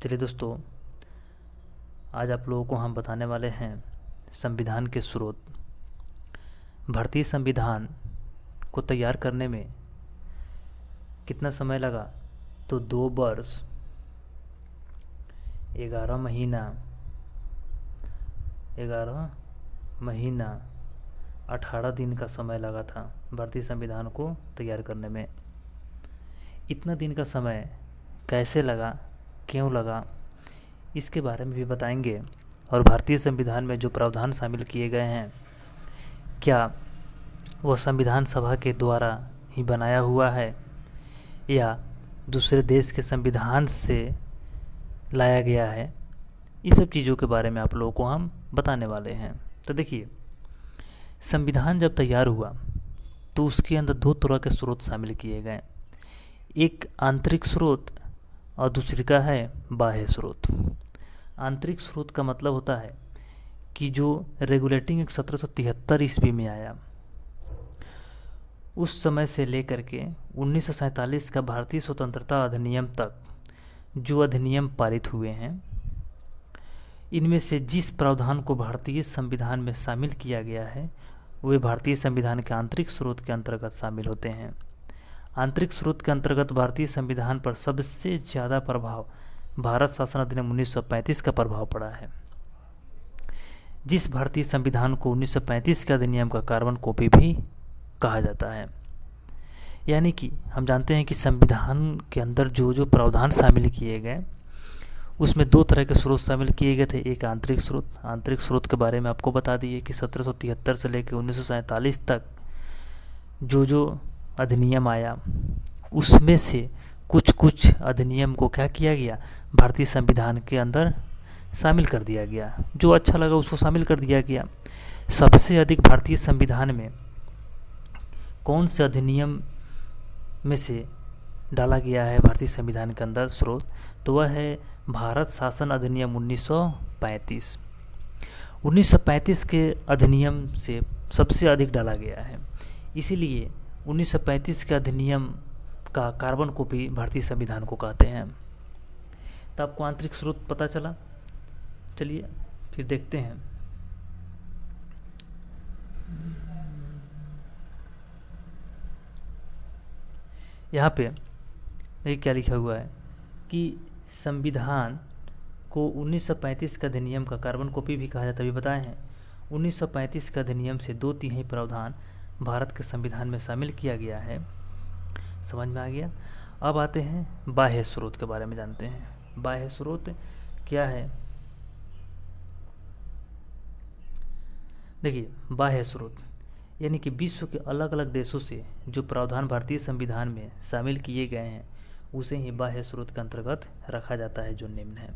चलिए दोस्तों, आज आप लोगों को हम बताने वाले हैं संविधान के स्रोत। भारतीय संविधान को तैयार करने में कितना समय लगा? तो 2 वर्ष 11 महीना 18 दिन का समय लगा था भारतीय संविधान को तैयार करने में। इतना दिन का समय कैसे लगा, क्यों लगा, इसके बारे में भी बताएंगे। और भारतीय संविधान में जो प्रावधान शामिल किए गए हैं, क्या वह संविधान सभा के द्वारा ही बनाया हुआ है या दूसरे देश के संविधान से लाया गया है, इस सब चीज़ों के बारे में आप लोगों को हम बताने वाले हैं। तो देखिए, संविधान जब तैयार हुआ तो उसके अंदर 2 तरह के स्रोत शामिल किए गए। एक आंतरिक स्रोत और दूसरी का है बाह्य स्रोत। आंतरिक स्रोत का मतलब होता है कि जो रेगुलेटिंग एक्ट 1773 ईस्वी में आया, उस समय से लेकर के 1947 का भारतीय स्वतंत्रता अधिनियम तक जो अधिनियम पारित हुए हैं, इनमें से जिस प्रावधान को भारतीय संविधान में शामिल किया गया है वे भारतीय संविधान के आंतरिक स्रोत के अंतर्गत शामिल होते हैं। आंतरिक स्रोत के अंतर्गत भारतीय संविधान पर सबसे ज़्यादा प्रभाव भारत शासन अधिनियम 1935 का प्रभाव पड़ा है। जिस भारतीय संविधान को 1935 के अधिनियम का कार्बन कॉपी भी कहा जाता है। यानी कि हम जानते हैं कि संविधान के अंदर जो जो प्रावधान शामिल किए गए, उसमें 2 तरह के स्रोत शामिल किए गए थे। एक आंतरिक स्रोत के बारे में आपको बता दिए कि 1773 से लेकर 1947 तक जो जो अधिनियम आया, उसमें से कुछ अधिनियम को क्या किया गया, भारतीय संविधान के अंदर शामिल कर दिया गया। जो अच्छा लगा उसको शामिल कर दिया गया। सबसे अधिक भारतीय संविधान में कौन से अधिनियम में से डाला गया है भारतीय संविधान के अंदर स्रोत? तो वह है भारत शासन अधिनियम 1935। 1935 के अधिनियम से सबसे अधिक डाला गया है। इसीलिए 1935 के अधिनियम का कार्बन कॉपी भारतीय संविधान को कहते हैं। तो आपको आंतरिक स्रोत पता चला। चलिए फिर देखते हैं। यहाँ पे ये क्या लिखा हुआ है कि संविधान को 1935 का अधिनियम का कार्बन कॉपी भी कहा जाता है। अभी बताए हैं 1935 का अधिनियम से 2/3 प्रावधान भारत के संविधान में शामिल किया गया है। समझ में आ गया। अब आते हैं बाह्य स्रोत के बारे में जानते हैं। बाह्य स्रोत क्या है? देखिए, बाह्य स्रोत यानी कि विश्व के अलग अलग देशों से जो प्रावधान भारतीय संविधान में शामिल किए गए हैं, उसे ही बाह्य स्रोत के अंतर्गत रखा जाता है, जो निम्न है।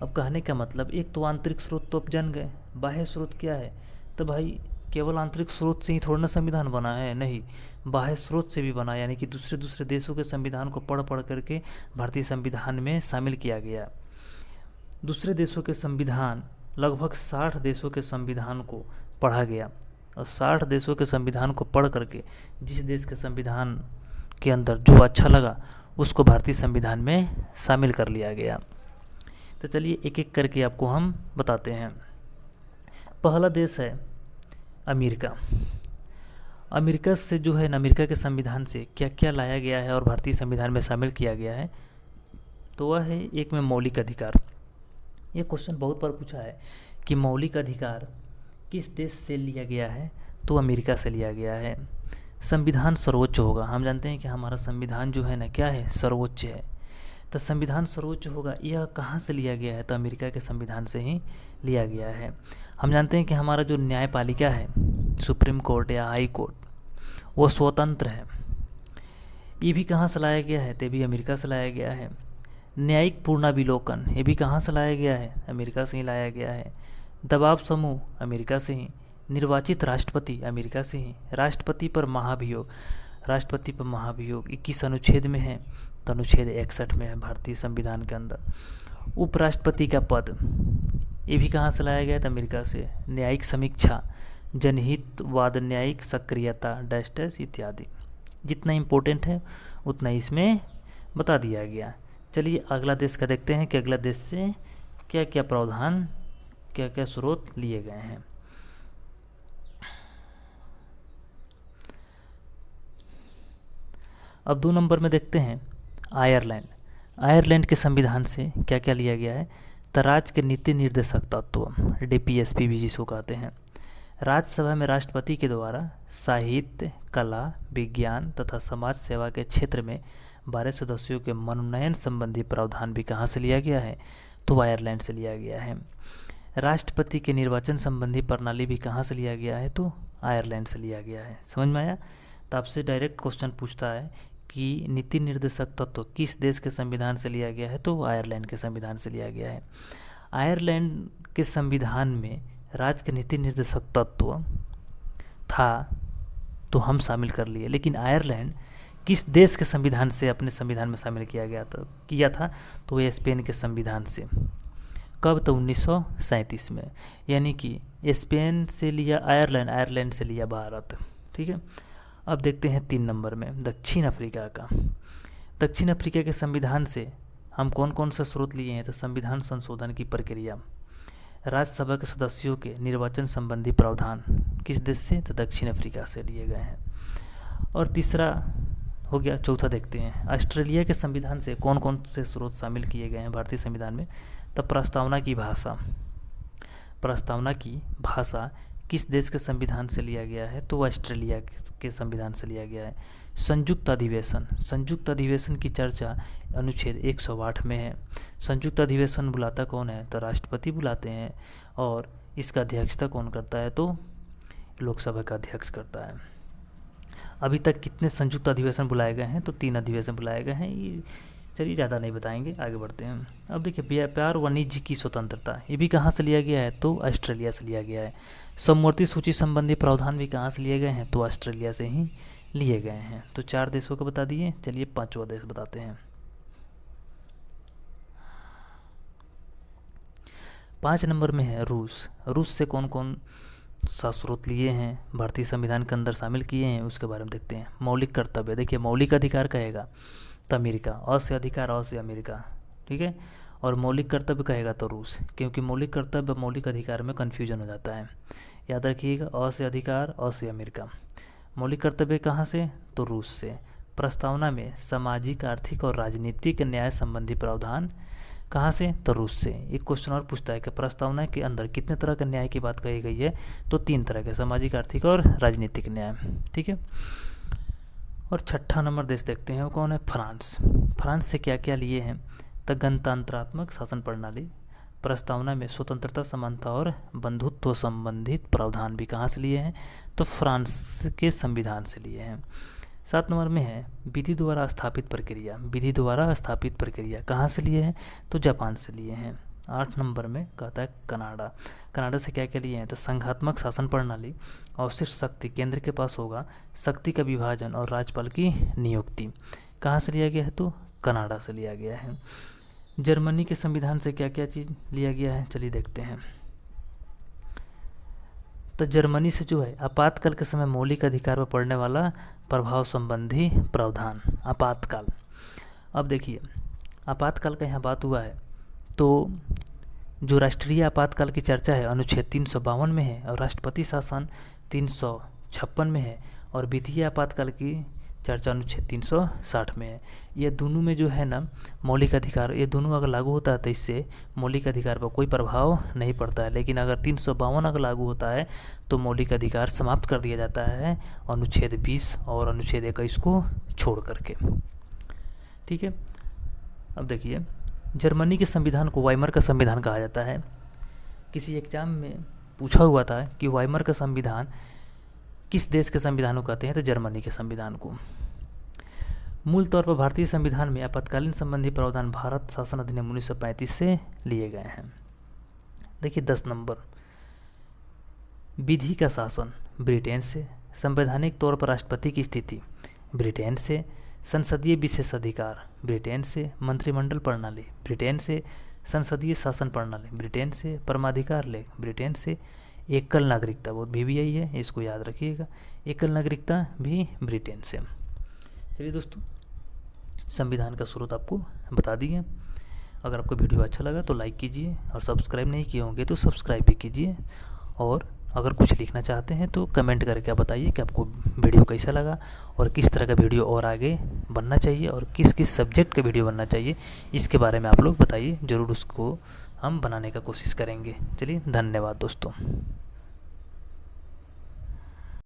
अब कहने का मतलब, एक तो आंतरिक स्रोत तो अब जान गए, बाह्य स्रोत क्या है? तो भाई केवल आंतरिक स्रोत से ही थोड़ा ना संविधान बना है, नहीं, बाह्य स्रोत से भी बना। यानी कि दूसरे देशों के संविधान को पढ़ करके भारतीय संविधान में शामिल किया गया। दूसरे देशों के संविधान, लगभग 60 देशों के संविधान को पढ़ा गया और 60 देशों के संविधान को पढ़ करके जिस देश के संविधान के अंदर जो अच्छा लगा उसको भारतीय संविधान में शामिल कर लिया गया। तो चलिए एक एक करके आपको हम बताते हैं। पहला देश है अमेरिका। अमेरिका से जो है ना, अमेरिका के संविधान से क्या क्या लाया गया है और भारतीय संविधान में शामिल किया गया है, तो वह है एक में मौलिक अधिकार। ये क्वेश्चन बहुत बार पूछा है कि मौलिक अधिकार किस देश से लिया गया है, तो अमेरिका से लिया गया है। संविधान सर्वोच्च होगा। हम जानते हैं कि हमारा संविधान जो है ना, क्या है, सर्वोच्च है। तो संविधान सर्वोच्च होगा, यह कहाँ से लिया गया है? तो अमेरिका के संविधान से ही लिया गया है। हम जानते हैं कि हमारा जो न्यायपालिका है, सुप्रीम कोर्ट या हाई कोर्ट, वो स्वतंत्र है। ये भी कहाँ से लाया गया है? तो भी अमेरिका से लाया गया है। न्यायिक पूर्णाविलोकन, ये भी कहाँ से लाया गया है? अमेरिका से ही लाया गया है। दबाव समूह, अमेरिका से ही। निर्वाचित राष्ट्रपति, अमेरिका से ही। राष्ट्रपति पर महाभियोग 21 अनुच्छेद में है, तो अनुच्छेद 61 में है भारतीय संविधान के अंदर। उपराष्ट्रपति का पद, ये भी कहाँ से लाया गया था? अमेरिका से। न्यायिक समीक्षा, जनहितवाद, न्यायिक सक्रियता, डैश इत्यादि। जितना इम्पोर्टेंट है उतना इसमें बता दिया गया। चलिए अगला देश का देखते हैं कि अगला देश से क्या क्या प्रावधान, क्या क्या स्रोत लिए गए हैं। अब 2 नंबर में देखते हैं आयरलैंड। आयरलैंड के संविधान से क्या क्या लिया गया है। तो राज्य के नीति निर्देशक तत्व, DPSP भी जिसको कहते हैं, राज्यसभा में राष्ट्रपति के द्वारा साहित्य, कला, विज्ञान तथा समाज सेवा के क्षेत्र में 12 सदस्यों के मनोनयन संबंधी प्रावधान भी कहाँ से लिया गया है, तो आयरलैंड से लिया गया है। राष्ट्रपति के निर्वाचन संबंधी प्रणाली भी कहाँ से लिया गया है, तो आयरलैंड से लिया गया है। समझ में आया। तो आपसे डायरेक्ट क्वेश्चन पूछता है कि नीति निर्देशक तत्व किस देश के संविधान से लिया गया है, तो आयरलैंड के संविधान से लिया गया है। आयरलैंड के संविधान में राज्य के नीति निर्देशक तत्व था तो हम शामिल कर लिए, लेकिन आयरलैंड किस देश के संविधान से अपने संविधान में शामिल किया था तो ये स्पेन के संविधान से। कब, तो 1937 में। यानी कि स्पेन से लिया आयरलैंड, आयरलैंड से लिया भारत। ठीक है। अब देखते हैं 3 नंबर में दक्षिण अफ्रीका का। दक्षिण अफ्रीका के संविधान से हम कौन कौन से स्रोत लिए हैं, तो संविधान संशोधन की प्रक्रिया, राज्यसभा के सदस्यों के निर्वाचन संबंधी प्रावधान किस देश से, तो दक्षिण अफ्रीका से लिए गए हैं। और तीसरा हो गया। चौथा देखते हैं ऑस्ट्रेलिया के संविधान से कौन कौन से स्रोत शामिल किए गए हैं भारतीय संविधान में। तो प्रस्तावना की भाषा, प्रस्तावना की भाषा किस देश के संविधान से लिया गया है, तो ऑस्ट्रेलिया के संविधान से लिया गया है। संयुक्त अधिवेशन, संयुक्त अधिवेशन की चर्चा अनुच्छेद 108 में है। संयुक्त अधिवेशन बुलाता कौन है, तो राष्ट्रपति बुलाते हैं, और इसका अध्यक्षता कौन करता है, तो लोकसभा का अध्यक्ष करता है। अभी तक कितने संयुक्त अधिवेशन बुलाए गए हैं, तो 3 अधिवेशन बुलाए गए हैं। ये चलिए ज़्यादा नहीं बताएंगे, आगे बढ़ते हैं। अब देखिए व्यापार वाणिज्य की स्वतंत्रता, ये भी कहाँ से लिया गया है, तो ऑस्ट्रेलिया से लिया गया है। समवर्ती सूची संबंधी प्रावधान भी कहाँ से लिए गए हैं, तो ऑस्ट्रेलिया से ही लिए गए हैं। तो 4 देशों को बता दिए। चलिए 5वां देश बताते हैं। 5 नंबर में है रूस। रूस से कौन कौन सा स्रोत लिए हैं, भारतीय संविधान के अंदर शामिल किए हैं, उसके बारे में देखते हैं। मौलिक कर्तव्य, देखिए मौलिक अधिकार कहेगा तो अमेरिका, अ से अधिकार, अ से अमेरिका। ठीक है। और मौलिक कर्तव्य कहेगा तो रूस, क्योंकि मौलिक कर्तव्य मौलिक अधिकार में कन्फ्यूजन हो जाता है। याद रखिएगा, अ से अधिकार, अ से अमेरिका। मौलिक कर्तव्य कहाँ से, तो रूस से। प्रस्तावना में सामाजिक, आर्थिक और राजनीतिक न्याय संबंधी प्रावधान कहाँ से, तो रूस से। एक क्वेश्चन और पूछता है कि प्रस्तावना के अंदर कितने तरह के न्याय की बात कही गई है, तो 3 तरह के, सामाजिक, आर्थिक और राजनीतिक न्याय। ठीक है। और 6ठा नंबर देश देखते हैं, वो कौन है, फ्रांस। फ्रांस से क्या क्या लिए हैं, तो गणतंत्रात्मक शासन प्रणाली। प्रस्तावना में स्वतंत्रता, समानता और बंधुत्व संबंधित प्रावधान भी कहाँ से लिए हैं, तो फ्रांस के संविधान से लिए हैं। 7 नंबर में है विधि द्वारा स्थापित प्रक्रिया। विधि द्वारा स्थापित प्रक्रिया कहाँ से लिए हैं, तो जापान से लिए हैं। 8 नंबर में कहता है कनाडा। कनाडा से क्या क्या लिए हैं, तो संघात्मक शासन प्रणाली, अवशिष्ट शक्ति केंद्र के पास होगा, शक्ति का विभाजन और राज्यपाल की नियुक्ति। कहाँ से लिया गया है, तो कनाडा से लिया गया है। जर्मनी के संविधान से क्या क्या चीज़ लिया गया है, चलिए देखते हैं। तो जर्मनी से जो है आपातकाल के समय मौलिक अधिकार पर पड़ने वाला प्रभाव संबंधी प्रावधान, आपातकाल। अब देखिए आपातकाल का यहाँ बात हुआ है, तो जो राष्ट्रीय आपातकाल की चर्चा है अनुच्छेद 352 में है, और राष्ट्रपति शासन 356 में है, और वित्तीय आपातकाल की चर्चा अनुच्छेद 360 में है। ये दोनों में जो है ना मौलिक अधिकार, ये दोनों अगर लागू होता है तो इससे मौलिक अधिकार पर कोई प्रभाव नहीं पड़ता है, लेकिन अगर 352 अगर लागू होता है तो मौलिक अधिकार समाप्त कर दिया जाता है अनुच्छेद 20 और अनुच्छेद 21 को छोड़ करके। ठीक है। अब देखिए जर्मनी के संविधान को वाइमर का संविधान कहा जाता है। किसी एग्जाम में पूछा हुआ था कि वाइमर का संविधान किस देश के संविधान को कहते हैं, तो जर्मनी के संविधान को। मूल तौर पर भारतीय संविधान में आपातकालीन संबंधी प्रावधान भारत शासन अधिनियम 1935 से लिए गए हैं। देखिए 10 नंबर विधि का शासन ब्रिटेन से। संवैधानिक तौर पर राष्ट्रपति की स्थिति ब्रिटेन से। संसदीय विशेष अधिकार ब्रिटेन से। मंत्रिमंडल प्रणाली ब्रिटेन से। संसदीय शासन प्रणाली ब्रिटेन से। परमाधिकार लेख ब्रिटेन से। एकल नागरिकता, बहुत BBI है, इसको याद रखिएगा, एकल नागरिकता भी ब्रिटेन से। चलिए दोस्तों संविधान का स्रोत आपको बता दिए। अगर आपको वीडियो अच्छा लगा तो लाइक कीजिए, और सब्सक्राइब नहीं किए होंगे तो सब्सक्राइब भी कीजिए। और अगर कुछ लिखना चाहते हैं तो कमेंट करके आप बताइए कि आपको वीडियो कैसा लगा, और किस तरह का वीडियो और आगे बनना चाहिए, और किस किस सब्जेक्ट का वीडियो बनना चाहिए, इसके बारे में आप लोग बताइए। ज़रूर उसको हम बनाने का कोशिश करेंगे। चलिए, धन्यवाद दोस्तों।